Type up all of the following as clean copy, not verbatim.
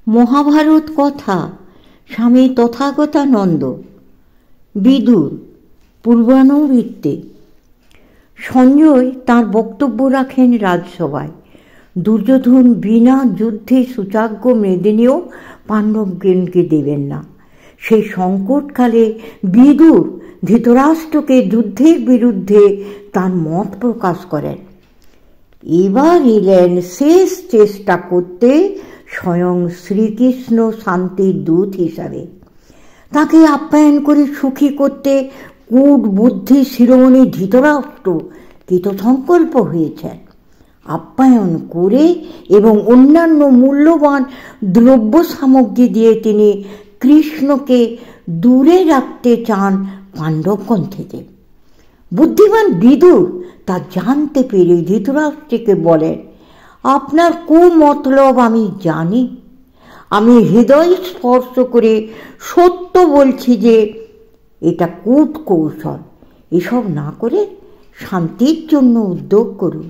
মহাভারত কথা স্বামী তথাগতানন্দ। বিদুর পূর্বানুবৃত্তি। সঞ্জয় তাঁর বক্তব্য রাখেন রাজসভায়। দুর্যোধন বিনা যুদ্ধে সুচাগ্য মেদিনীও পাণ্ডবগণকে দেবেন না। সেই সংকটকালে বিদুর ধৃতরাষ্ট্রকে যুদ্ধের বিরুদ্ধে তার মত প্রকাশ করেন। এবার এলেন শেষ চেষ্টা করতে স্বয়ং শ্রীকৃষ্ণ শান্তির দূত হিসাবে। তাকে আপ্যায়ন করে সুখী করতে কূট বুদ্ধি শিরোমণি ধৃতরাষ্ট্র কৃতসংকল্প হয়েছেন। আপ্যায়ন করে এবং অন্যান্য মূল্যবান দ্রব্য সামগ্রী দিয়ে তিনি কৃষ্ণকে দূরে রাখতে চান পাণ্ডবগণ থেকে। বুদ্ধিমান বিদুর তা জানতে পেরে ধৃতরাষ্ট্রকে বলেন, আপনার কুমতলব আমি জানি। আমি হৃদয় স্পর্শ করে সত্য বলছি যে এটা কূট কৌশল। এসব না করে শান্তির জন্য উদ্যোগ করুন।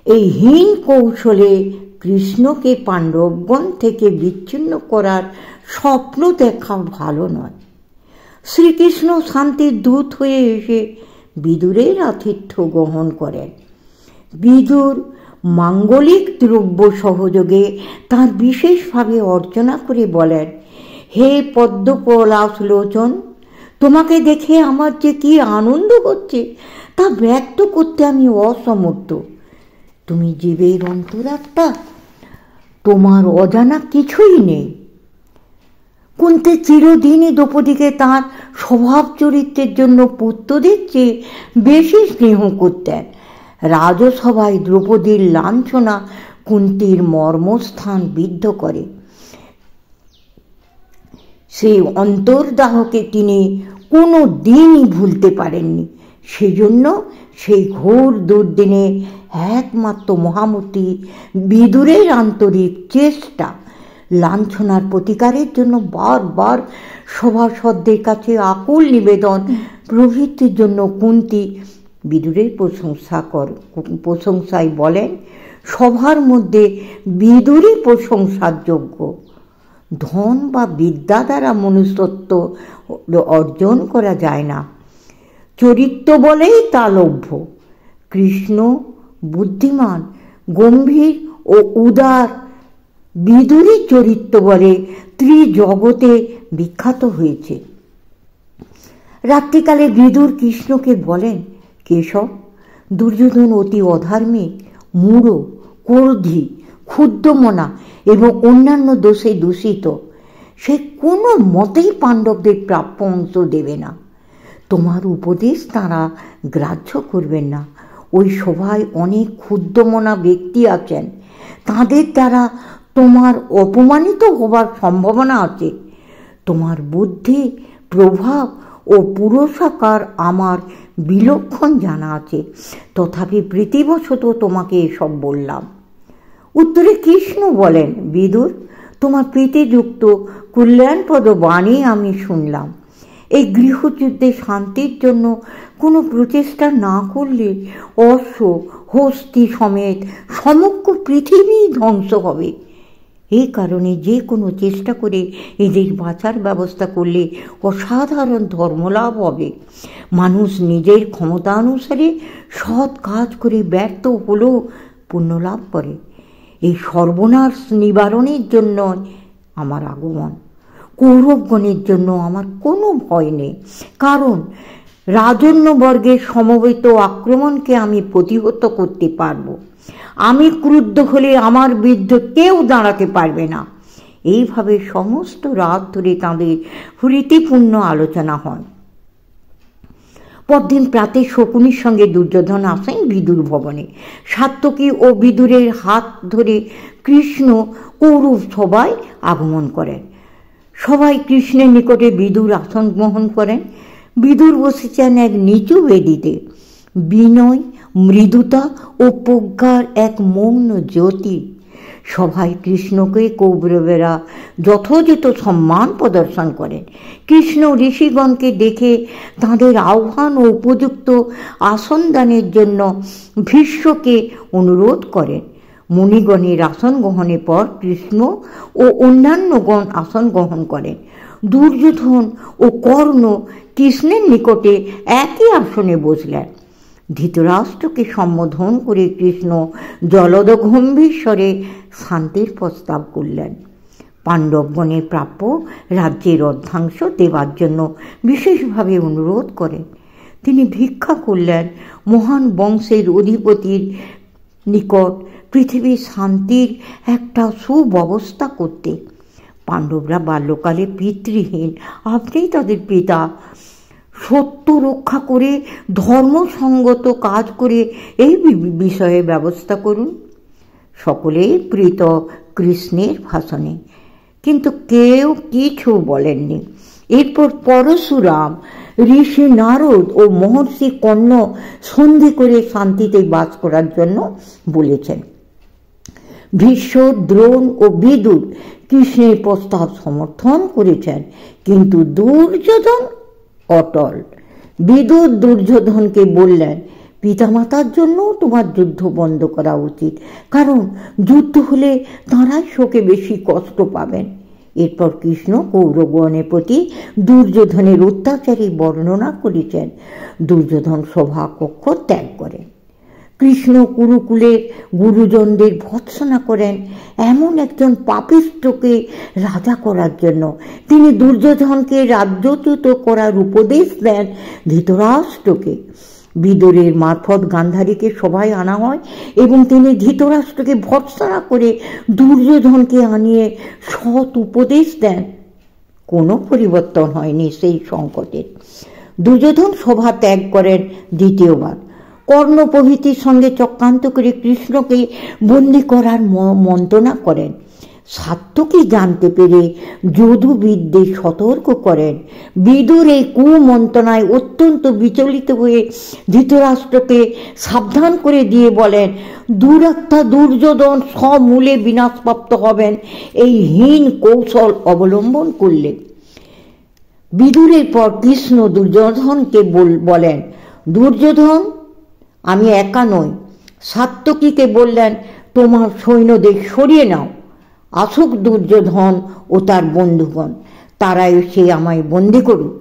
এই হীন কৌশলে কৃষ্ণকে পাণ্ডবগণ থেকে বিচ্ছিন্ন করার স্বপ্ন দেখা ভালো নয়। শ্রীকৃষ্ণ শান্তির দূত হয়ে এসে বিদুরের আতিথ্য গ্রহণ করেন। বিদুর মাঙ্গলিক দ্রব্য সহযোগে তার বিশেষভাবে অর্চনা করে বলেন, হে পদ্মপলাশলোচন, তোমাকে দেখে আমার যে কি আনন্দ হচ্ছে তা ব্যক্ত করতে আমি অসমর্থ। তুমি জীবের অন্তরাত্মা, তোমার অজানা কিছুই নেই। কুন্তি চিরদিনই দ্রৌপদীকে তাঁর স্বভাব চরিত্রের জন্য পুত্রদের চেয়ে বেশি স্নেহ করতেন। রাজসভায় দ্রৌপদীর লাঞ্ছনা কুন্তির মর্মস্থান বিদ্ধ করে। সেই অন্তর্দাহকে তিনি কোনো দিনই ভুলতে পারেননি। সেজন্য সেই ঘোর দুর্দিনে একমাত্র মহামতি বিদুরের আন্তরিক চেষ্টা, লাঞ্ছনার প্রতিকারের জন্য বারবার সভাসদদের কাছে আকুল নিবেদন প্রভৃতির জন্য কুন্তি বিদুরের প্রশংসায় বলেন, সভার মধ্যে বিদুরই প্রশংসার যোগ্য। ধন বা বিদ্যা দ্বারা মনুষ্যত্ব অর্জন করা যায় না, চরিত্র বলেই তা লভ্য। কৃষ্ণ বুদ্ধিমান, গম্ভীর ও উদার। বিদুরই চরিত্র বলে ত্রিজগতে বিখ্যাত হয়েছে। রাত্রিকালে বিদুর কৃষ্ণকে বলেন, কেশব, দুর্যোধন অতি অধার্মিক, মূঢ়, ক্রোধী, ক্ষুদ্রমনা এবং অন্যান্য দোষে দূষিত। সে কোনো মতেই পাণ্ডবদের প্রাপ্য অংশ দেবে না। তোমার উপদেশ তারা গ্রাহ্য করবেন না। ওই সভায় অনেক ক্ষুদ্রমনা ব্যক্তি আছেন, তাদের দ্বারা তোমার অপমানিত হবার সম্ভাবনা আছে। তোমার বুদ্ধি, প্রভাব ও পুরুষাকার আমার বিলক্ষণ জানা আছে, তথাপি প্রীতিবশত তোমাকে এসব বললাম। উত্তরে কৃষ্ণ বলেন, বিদুর, তোমার প্রীতিযুক্ত কল্যাণপ্রদ বাণী আমি শুনলাম। এই গৃহযুদ্ধে শান্তির জন্য কোনো প্রচেষ্টা না করলে অশ্ব হস্তি সমেত সমগ্র পৃথিবী ধ্বংস হবে। এই কারণে যে কোনো চেষ্টা করে এদের বাঁচার ব্যবস্থা করলে অসাধারণ ধর্মলাভ হবে। মানুষ নিজের ক্ষমতানুসারে সৎ কাজ করে ব্যর্থ হলেও পুণ্যলাভ করে। এই সর্বনাশ নিবারণের জন্য আমার আগমন। কৌরবগণের জন্য আমার কোনো ভয় নেই, কারণ রাজন্যবর্গের সমবেত আক্রমণকে আমি প্রতিহত করতে পারব। আমি ক্রুদ্ধ হলে আমার বিরুদ্ধে কেউ দাঁড়াতে পারবে না। এইভাবে সমস্ত রাত ধরে তাঁদের প্রীতিপূর্ণ আলোচনা হয়। পরদিন প্রাতে শকুনির সঙ্গে দুর্যোধন আসেন বিদুর ভবনে। সাত্যকী ও বিদুরের হাত ধরে কৃষ্ণ কৌরব সভায় আগমন করেন। সবাই কৃষ্ণের নিকটে বিদুর আসন গ্রহণ করেন। বিদুর বসেছেন এক নিচু বেদিতে। বিনয়, মৃদুতা ও প্রজ্ঞার এক মৌন জ্যোতি। সভায় কৃষ্ণকে কৌরবেরা যথোচিত সম্মান প্রদর্শন করেন। কৃষ্ণ ঋষিগণকে দেখে তাঁদের আহ্বান ও উপযুক্ত আসন দানের জন্য ভীষ্মকে অনুরোধ করেন। মুনিগণের আসন গ্রহণের পর কৃষ্ণ ও অন্যান্যগণ আসন গ্রহণ করেন। দুর্যোধন ও কর্ণ কৃষ্ণের নিকটে একই আসনে বসলেন। ধৃতরাষ্ট্রকে সম্বোধন করে কৃষ্ণ জলদ গম্ভীর স্বরে শান্তির প্রস্তাব করলেন। পাণ্ডবগণের প্রাপ্য রাজ্যের অর্ধাংশ দেওয়ার জন্য বিশেষভাবে অনুরোধ করেন। তিনি ভিক্ষা করলেন মহান বংশের অধিপতির নিকট পৃথিবীর শান্তির একটা সুব্যবস্থা করতে। পাণ্ডবরা বাল্যকালে পিতৃহীন, আপনি তাদের পিতা। সত্য রক্ষা করে ধর্মসঙ্গত কাজ করে এই বিষয়ে ব্যবস্থা করুন। সকলেই প্রীত কৃষ্ণের ভাষণে, কিন্তু কেউ কিছু বলেননি। এরপর পরশুরাম, ঋষি নারদ ও মহর্ষি কর্ণ সন্ধি করে শান্তিতে বাস করার জন্য বলেছেন। ভীষ্ম, দ্রোণ ও বিদুর কৃষ্ণের প্রস্তাব সমর্থন করেছেন, কিন্তু দুর্যোধন অটল। বিদুর দুর্যোধনকে বললেন, পিতামাতার জন্য তোমার যুদ্ধ বন্ধ করা উচিত, কারণ যুদ্ধ হলে তাঁরাই শোকে বেশি কষ্ট পাবেন। এরপর কৃষ্ণ কৌরবগণের প্রতি দুর্যোধনের অত্যাচারী বর্ণনা করেছেন। দুর্যোধন সভা কক্ষ ত্যাগ করেন। কৃষ্ণ কুরুকুলের গুরুজনদের ভৎসনা করেন এমন একজন পাপিষ্ঠকে রাজা করার জন্য। তিনি দুর্যোধনকে রাজ্যচ্যুত করার উপদেশ দেন ধৃতরাষ্ট্রকে। বিদুরের মারফত গান্ধারীকে সভায় আনা হয় এবং তিনি ধৃতরাষ্ট্রকে ভৎসনা করে দুর্যোধনকে আনিয়ে সৎ উপদেশ দেন। কোনো পরিবর্তন হয়নি সেই সংকটের। দুর্যোধন সভা ত্যাগ করেন দ্বিতীয়বার। কর্ণ প্রভৃতির সঙ্গে চক্রান্ত করে কৃষ্ণকে বন্দী করার মন্ত্রণা করেন। সাত্যকী জানতে পেরে যদুবিদদের সতর্ক করেন। বিদুর এই কুমন্ত্রণায় অত্যন্ত বিচলিত হয়ে ধৃতরাষ্ট্রকে সাবধান করে দিয়ে বলেন, দুরাত্মা দুর্যোধন সমূলে বিনাশপ্রাপ্ত হবেন এই হীন কৌশল অবলম্বন করলে। বিদুরের পর কৃষ্ণ দুর্যোধনকে বলেন, দুর্যোধন, আমি একা নই। সাত্যকীকে বললেন, তোমার সৈন্যদের সরিয়ে নাও। আসুক দুর্যোধন ও তার বন্ধুগণ, তারা এসে আমায় বন্দী করুক,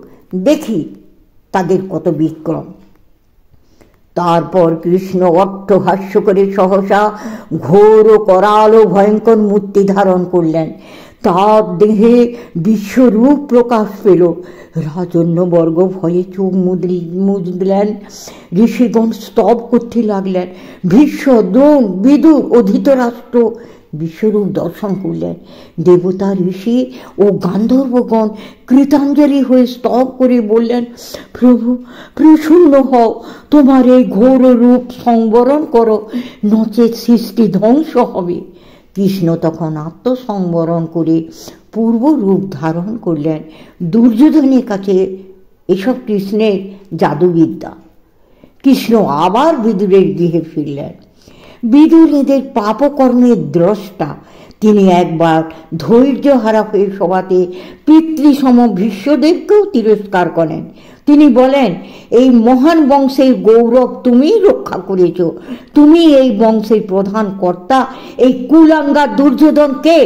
দেখি তাদের কত বিক্রম। তারপর কৃষ্ণ অট্টহাস্য করে সহসা ঘোর ও করাল ও ভয়ঙ্কর মূর্তি ধারণ করলেন। তার দেহে বিশ্বরূপ প্রকাশ পেল। রাজন্যবর্গ ভয়ে চোখ মুজলেন। ঋষিগণ স্তব করতে লাগলেন। ভীষ্ম, দ্রোণ, বিদুর ও ধৃতরাষ্ট্র বিশ্বরূপ দর্শন করলেন। দেবতা, ঋষি ও গান্ধর্বগণ কৃতাঞ্জলি হয়ে স্তব করে বললেন, প্রভু, প্রসন্ন হও, তোমার এই ঘোর রূপ সংবরণ করো, নচেৎ সৃষ্টি ধ্বংস হবে। কৃষ্ণ তখন আত্মসংবরণ করে পূর্ব রূপ ধারণ করলেন। দুর্যোধনের কাছে এসব কৃষ্ণের জাদুবিদ্যা। কৃষ্ণ আবার বিদুরের গৃহে ফিরলেন। বিদুর এদের পাপকর্মের দ্রষ্টা। তিনি একবার ধৈর্যহারা হয়ে সভাতে পিতৃসম ভীষ্মদেবকেও তিরস্কার করেন। তিনি বলেন, এই মহান বংশের গৌরব তুমিই রক্ষা করেছ। তুমি এই বংশের প্রধান কর্তা। এই কুলাঙ্গার দুর্যোধনকে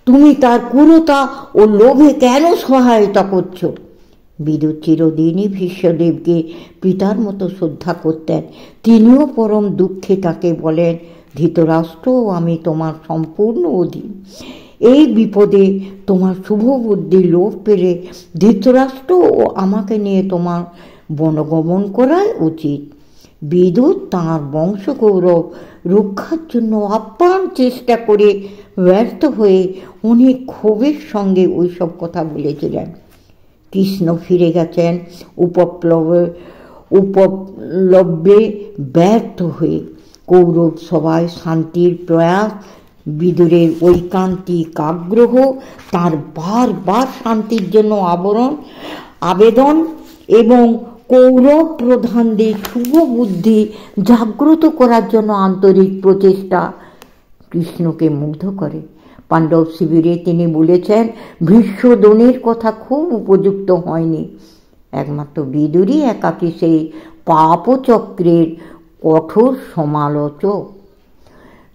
তুমি তার ক্রূরতা ও লোভে কেন সহায়তা করছো? বিদুর চিরদিনই ভীষ্মদেবকে পিতার মতো শ্রদ্ধা করতেন। তিনিও পরম দুঃখে তাকে বলেন, ধৃতরাষ্ট্র, আমি তোমার সম্পূর্ণ অধীন। এই বিপদে তোমার শুভ বুদ্ধি লোভ পেলে ধৃতরাষ্ট্র ও আমাকে নিয়ে তোমার বনগমন করাই উচিত। বিদুর তাঁর বংশগৌরব রক্ষার জন্য আপ্রাণ চেষ্টা করে ব্যর্থ হয়ে অনেক ক্ষোভের সঙ্গে ওইসব কথা বলেছিলেন। কৃষ্ণ ফিরে গেছেন উপলব্ধে ব্যর্থ হয়ে। কৌরব সভায় শান্তির প্রয়াস, বিদুরের ঐকান্তিক আগ্রহ, তার বারবার শান্তির জন্য আবেদন এবং কৌরব প্রধানদের শুভ বুদ্ধি জাগ্রত করার জন্য আন্তরিক প্রচেষ্টা কৃষ্ণকে মুগ্ধ করে। পাণ্ডব শিবিরে তিনি বলেছেন, ভীষ্মদ্রোণের কথা খুব উপযুক্ত হয়নি। একমাত্র বিদুরই একাকী সেই পাপচক্রের কঠোর সমালোচক।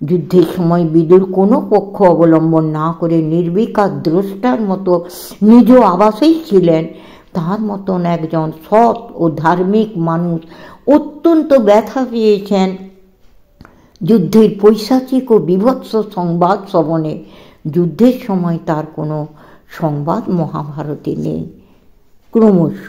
যুদ্ধের সময় বিদুর কোনো পক্ষ অবলম্বন না করে নির্বিকার দ্রষ্টার মতো নিজ আবাসেই ছিলেন, তার মতন একজন সৎ ও ধার্মিক মানুষ অত্যন্ত ব্যথা পেয়েছেন যুদ্ধের পৈশাচিক ও বীভৎস সংবাদ শ্রবণে। যুদ্ধের সময় তার কোনো সংবাদ মহাভারতে নেই। ক্রমশ